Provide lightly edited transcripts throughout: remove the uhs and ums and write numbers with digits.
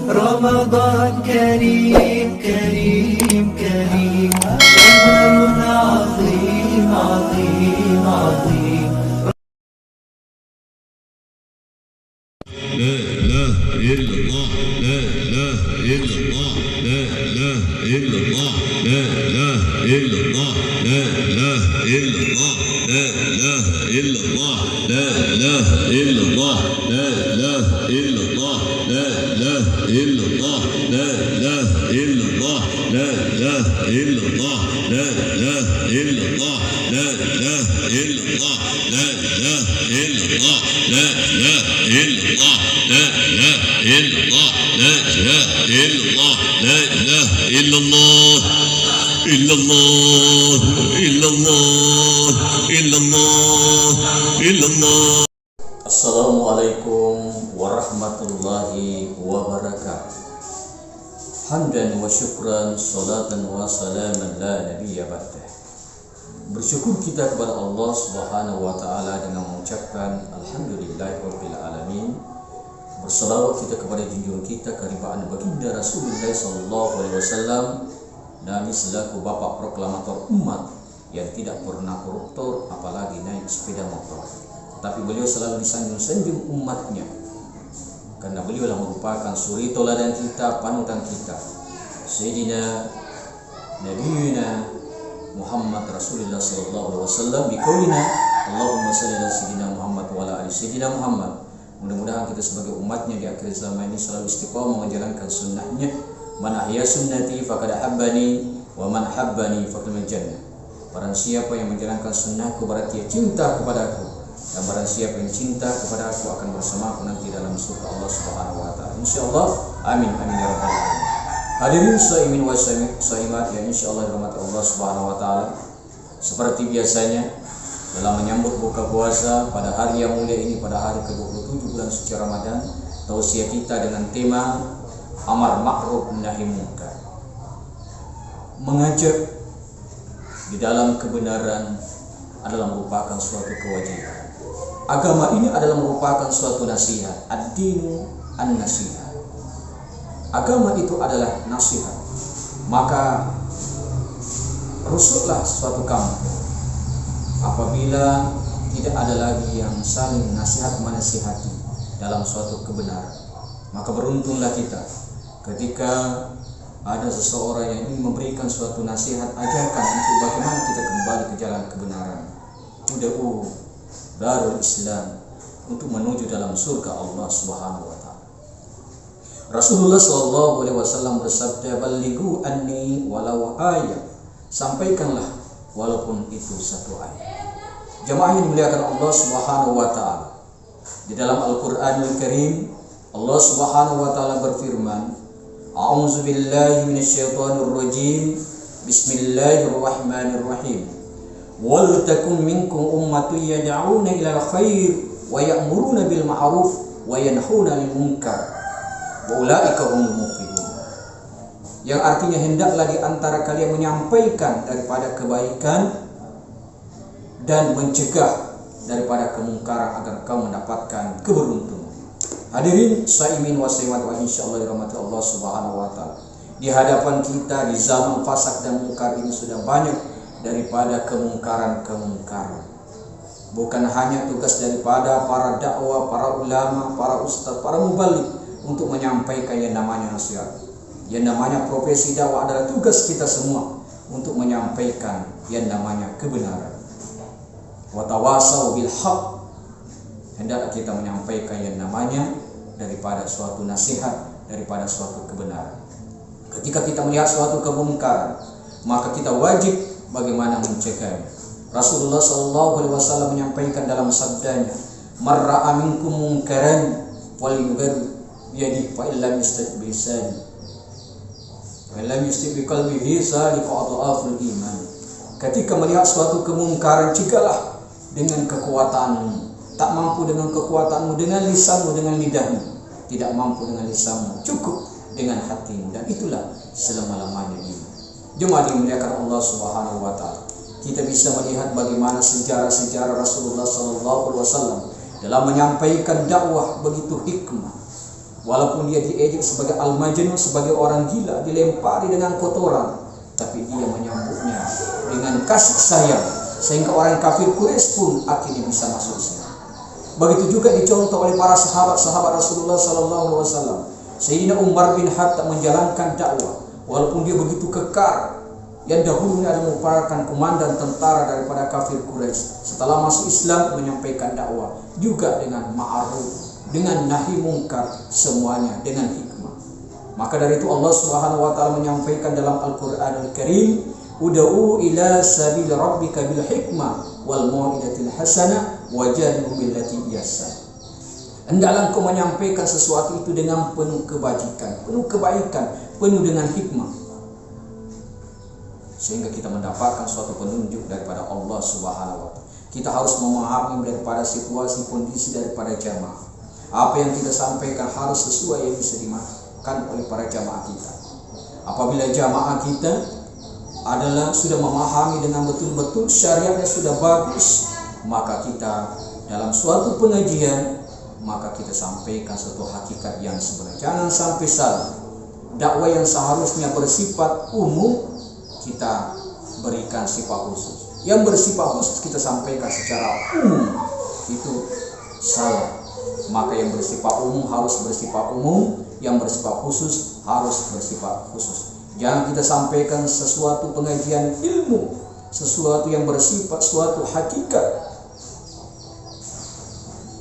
رمضان كريم كريم كريم، شهر عظيم عظيم عظيم. لا إله إلا الله، لا إله إلا الله، لا إله إلا الله، لا إله إلا الله، لا إله إلا الله، لا إله إلا الله، لا إله إلا الله، لا إله إلا الله، لا إله إلا الله، لا إله إلا الله، لا إله إلا الله، لا إله إلا الله، لا إله إلا الله، لا إله إلا الله، لا إله إلا الله، لا إله إلا الله، لا إله إلا الله، لا إله إلا الله، إلا الله، إلا الله، إلا الله، إلا الله. Assalamualaikum warahmatullahi wabarakatuh. Hamdan wa syukran, salatan wa salaman la nabiyya ba'dah. Bersyukur kita kepada Allah Subhanahu wa taala dengan mengucapkan alhamdulillahirabbil alamin. Berselawat kita kepada junjungan kita karibaan baginda Rasulullah sallallahu alaihi wasallam, Nabi selaku bapak proklamator umat yang tidak pernah koruptor apalagi naik sepeda motor. Tapi beliau selalu disanjung-sanjung umatnya, karena beliau adalah merupakan suri toladan kita, panutan kita, Sayyidina Nabiyuna Muhammad Rasulullah sallallahu alaihi wasallam biqaulina Allahumma shalli ala sayyidina Muhammad wa ala ali sayyidina Muhammad. Mudah-mudahan kita sebagai umatnya di akhir zaman ini selalu istiqamah menjalankan sunnahnya. Man ahya sunnati faqad ahabbani wa man habbani faqad jannah. Barang siapa yang menjalankan sunnahku berarti dia cinta kepadaku, dan barang siapa yang cinta kepada aku akan bersamaku nanti dalam surga Allah Subhanahu wa taala. Insyaallah. Amin amin ya rabbal alamin. Hadirin shaimin wa shaimat yang insyaallah dirahmati Allah Subhanahu wa taala. Seperti biasanya dalam menyambut buka puasa pada hari yang mulia ini, pada hari ke-27 bulan suci Ramadan, tausiah kita dengan tema amar ma'ruf nahi munkar. Mengajak di dalam kebenaran adalah merupakan suatu kewajiban. Agama ini adalah merupakan suatu nasihat. Ad-dinu an-nasihat. Agama itu adalah nasihat. Maka rusuklah suatu kampung apabila tidak ada lagi yang saling nasihat menasihati dalam suatu kebenaran. Maka beruntunglah kita ketika ada seseorang yang ingin memberikan suatu nasihat, ajarkan untuk bagaimana kita kembali ke jalan kebenaran. Ud'u darul Islam, untuk menuju dalam surga Allah Subhanahu wa taala. Rasulullah sallallahu alaihi wasallam bersabda, "Ballighu anni walau ayat." Sampaikanlah walaupun itu satu ayat. Jemaah yang dimuliakan Allah Subhanahu wa taala. Di dalam Al-Qur'anul Karim, Allah Subhanahu wa taala berfirman, "A'udzu billahi minasyaitonir rajim. Bismillahirrahmanirrahim. Wal takum minkum ummatun yad'una ilal khair wa ya'muruna bil ma'ruf wa yanhauna 'anil munkar wa ulaika humul muflihun." Yang artinya hendaklah di antara kalian menyampaikan daripada kebaikan dan mencegah daripada kemungkaran agar kaum mendapatkan keberuntungan. Hadirin saimin wa saimat wa insyaallah dirahmati Allah Subhanahu wa taala. Di hadapan kita di zaman fasad dan mungkar ini sudah banyak daripada kemungkaran-kemungkaran. Bukan hanya tugas daripada para dakwah, para ulama, para ustaz, para mubaligh untuk menyampaikan yang namanya nasihat. Yang namanya profesi dakwah adalah tugas kita semua untuk menyampaikan yang namanya kebenaran. Wa tawasau bil haq. Hendaklah kita menyampaikan yang namanya daripada suatu nasihat, daripada suatu kebenaran. Ketika kita melihat suatu kemungkaran, maka kita wajib bagaimana mencegahnya. Rasulullah sallallahu alaihi wasallam menyampaikan dalam sabdanya, "Man ra'a minkum munkaran falyughayyir bi yadihi fa illam yastati' bi lisanihi wa illam yastati' bi qalbihi dzalika adhaful iman." Ketika melihat suatu kemungkaran, cegahlah dengan kekuatanmu. Tak mampu dengan kekuatanmu, dengan lisanmu, dengan lidahmu. Tidak mampu dengan lisanmu, cukup dengan hatimu. Dan itulah selama-lamanya iman. Jemaah dimuliakan Allah Subhanahu wa taala. Kita bisa melihat bagaimana sejarah-sejarah Rasulullah sallallahu alaihi wasallam dalam menyampaikan dakwah begitu hikmah. Walaupun dia diejek sebagai al-majnun, sebagai orang gila, dilempari dengan kotoran, tapi dia menyambutnya dengan kasih sayang, sehingga orang kafir Quraisy pun akhirnya bisa masuk Islam. Begitu juga dicontoh oleh para sahabat Rasulullah SAW. Sayyidina Umar bin Khattab menjalankan dakwah, walaupun dia begitu kekar, yang dahulunya adalah merupakan komandan tentara daripada kafir Quraisy. Setelah masuk Islam, menyampaikan dakwah juga dengan ma'ruf, dengan nahi mungkar, semuanya dengan hikmah. Maka dari itu Allah Subhanahu wa taala menyampaikan dalam Al-Qur'anul Karim, "Ud'u ila sabil rabbika bil hikmah wal mau'izatil hasanah wajadilhum billati ihsan." Hendaklah engkau menyampaikan sesuatu itu dengan penuh kebajikan, penuh kebaikan, penuh dengan hikmah, sehingga kita mendapatkan suatu penunjuk daripada Allah Subhanahu wa taala. Kita harus memahami daripada situasi kondisi daripada jamaah. Apa yang kita sampaikan harus sesuai yang bisa dimakan oleh para jamaah kita. Apabila jamaah kita adalah sudah memahami dengan betul-betul syariatnya sudah bagus, maka kita dalam suatu pengajian, maka kita sampaikan suatu hakikat yang sebenarnya. Jangan sampai salah. Dakwah yang seharusnya bersifat umum, kita berikan sifat khusus. Yang bersifat khusus kita sampaikan secara umum, itu salah. Maka yang bersifat umum harus bersifat umum, yang bersifat khusus harus bersifat khusus. Jangan kita sampaikan sesuatu pengajian ilmu, sesuatu yang bersifat suatu hakikat,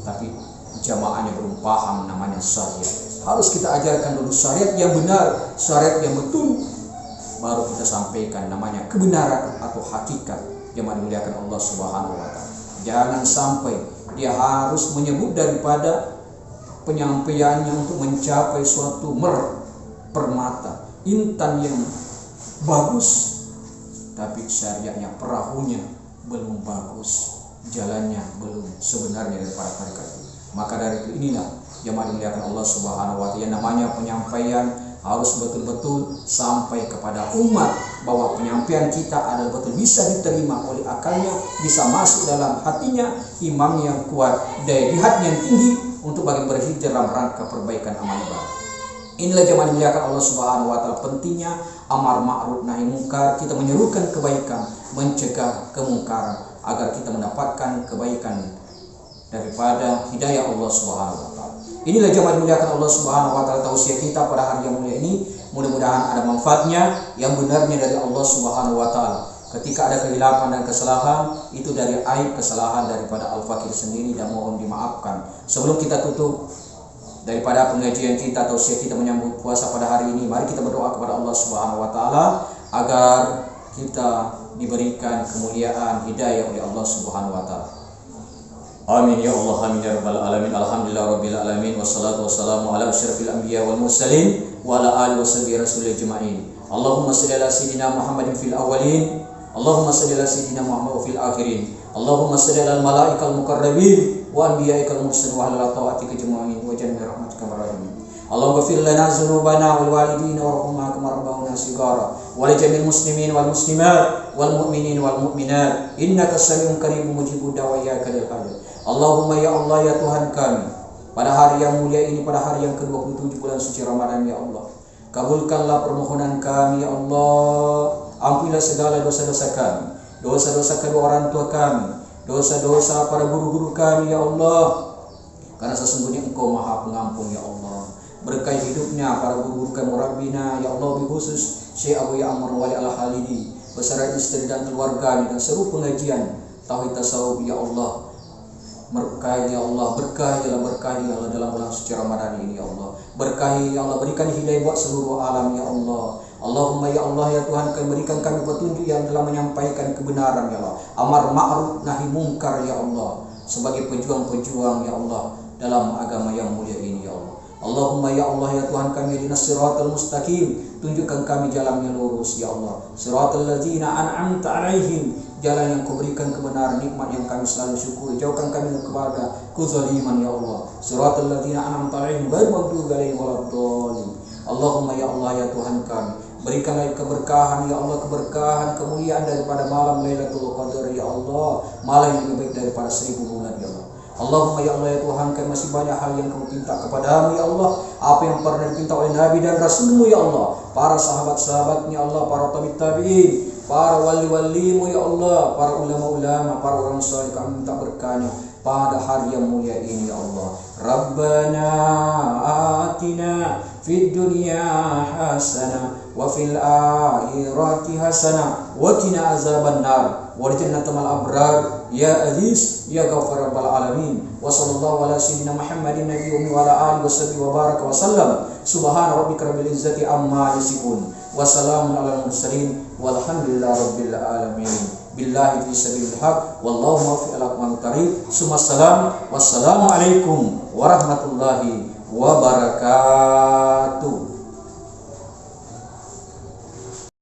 tapi jamaahnya belum paham namanya syariat. Harus kita ajarkan dulu syariat yang benar, syariat yang betul, baru kita sampaikan namanya kebenaran atau hakikat yang dimuliakan Allah Subhanahu wa taala. Jangan sampai dia harus menyebut daripada penyampaiannya untuk mencapai suatu permata intan yang bagus, tapi syariatnya, perahunya belum bagus, jalannya belum sebenarnya daripada mereka. Maka dari itu inilah yang dimuliakan Allah Subhanahu wa taala, yang namanya penyampaian harus betul-betul sampai kepada umat, bahwa penyampaian kita adalah betul bisa diterima oleh akalnya, bisa masuk dalam hatinya, imam yang kuat, daya lihat yang tinggi untuk bagi berhijrah dalam rangka perbaikan amal ibadah. Inilah jemaah dimuliakan Allah Subhanahu wa taala, pentingnya amar ma'ruf nahi mungkar, kita menyerukan kebaikan, mencegah kemungkaran agar kita mendapatkan kebaikan daripada hidayah Allah Subhanahu wa taala. Inilah jemaah dimuliakan Allah Subhanahu wa taala, tausiah kita pada hari yang mulia ini. Mudah-mudahan ada manfaatnya yang benarnya dari Allah Subhanahu wa taala. Ketika ada kehilapan dan kesalahan, itu dari aib kesalahan daripada Al-Fakir sendiri dan mohon dimaafkan. Sebelum kita tutup daripada pengajian kita, tausiah kita menyambut puasa pada hari ini, mari kita berdoa kepada Allah Subhanahu wa taala agar kita diberikan kemuliaan hidayah oleh Allah Subhanahu wa taala. Amin ya Allah, amin ya rabbal alamin. Alhamdulillah rabbil alamin, wassalatu wassalamu ala asyrafil anbiya wal mursalin wa ala alihi washabihi rasulil ajmain. Allahumma shalli ala sayyidina Muhammadin fil awwalin, Allahumma shalli ala sayyidina Muhammad fil akhirin, Allahumma shalli ala malaikal muqarrabin wa anbiya'ikal mursalin wa ala ta'atika jami'in wa janna rahmatika marhamin. Allahumma ghfir lana dzunubana wal walidina warhamna kama rabbawna shighara wa li jami'il muslimin wal muslimat wal mu'minin wal mu'minat innaka samiun qaribun mujibud da'wa ya kadal hajat. Allahumma ya Allah ya Tuhan kami, pada hari yang mulia ini, pada hari yang ke-27 bulan suci Ramadan ya Allah, kabulkanlah permohonan kami ya Allah. Ampunilah segala dosa-dosa kami, dosa-dosa kedua orang tua kami, dosa-dosa para guru-guru kami ya Allah, karena sesungguhnya Engkau Maha Pengampun ya Allah. Berkahi hidupnya para guru-guru kami, Rabbina ya Allah, khusus Syekh Abu Ya'mur Wali Al-Halidi beserta istri dan keluarganya dan seluruh pengajian tauhid tasawuf ya Allah. Berkahi ya Allah, berkahi ya Allah dalam bulan suci Ramadan ini ya Allah. Berkahi ya Allah, berikan hidayah buat seluruh alam ya Allah. Allahumma ya Allah ya Tuhan, kami berikan kami petunjuk yang dalam menyampaikan kebenaran ya Allah, amar ma'ruf nahi mungkar ya Allah, sebagai pejuang-pejuang ya Allah dalam agama yang mulia ini ya Allah. Allahumma ya Allah ya Tuhan kami, ihdinas siratal mustaqim, tunjukkan kami jalan yang lurus ya Allah. Siratal ladzina an'amta 'alaihim, jalan yang Kau berikan kebenaran, nikmat yang kami selalu syukuri. Jauhkan kami kepada kezaliman ya Allah. Siratal ladzina an'amta 'alaihim ghairil maghdubi 'alaihim waladdallin. Allahumma ya Allah ya Tuhan kami, berikanlah keberkahan ya Allah, keberkahan kemuliaan daripada malam Lailatul Qadar ya Allah, malam yang lebih baik daripada 1000 bulan ya Allah. Allahumma ya Allah ya Tuhan, kami masih banyak hal yang kami minta kepadamu ya Allah. Apa yang pernah diminta oleh Nabi dan Rasulmu ya Allah, para sahabat-sahabatnya Allah, para tabi'in, para wali-walimu ya Allah, para ulama-ulama, para orang saleh, kami minta berkahnya pada hari yang mulia ini ya Allah. Rabbana atina fid dunya hasanah wa fil akhirati hasanah wa qina azabannar wa jannatal abrar ya aziz ya ghafar rabbal alamin. Wa sallallahu ala sayyidina Muhammadin nabiyyi wa ala alihi washabbihi wa baraka wa sallam. Subhana rabbika rabbil izzati amma yasifun wa salamun alal mursalin walhamdulillahi rabbil alamin. Billahi fi sabilil haq wallahu muwaffiq ala aqwamit thariq. Wassalamu alaikum warahmatullahi wabarakatuh.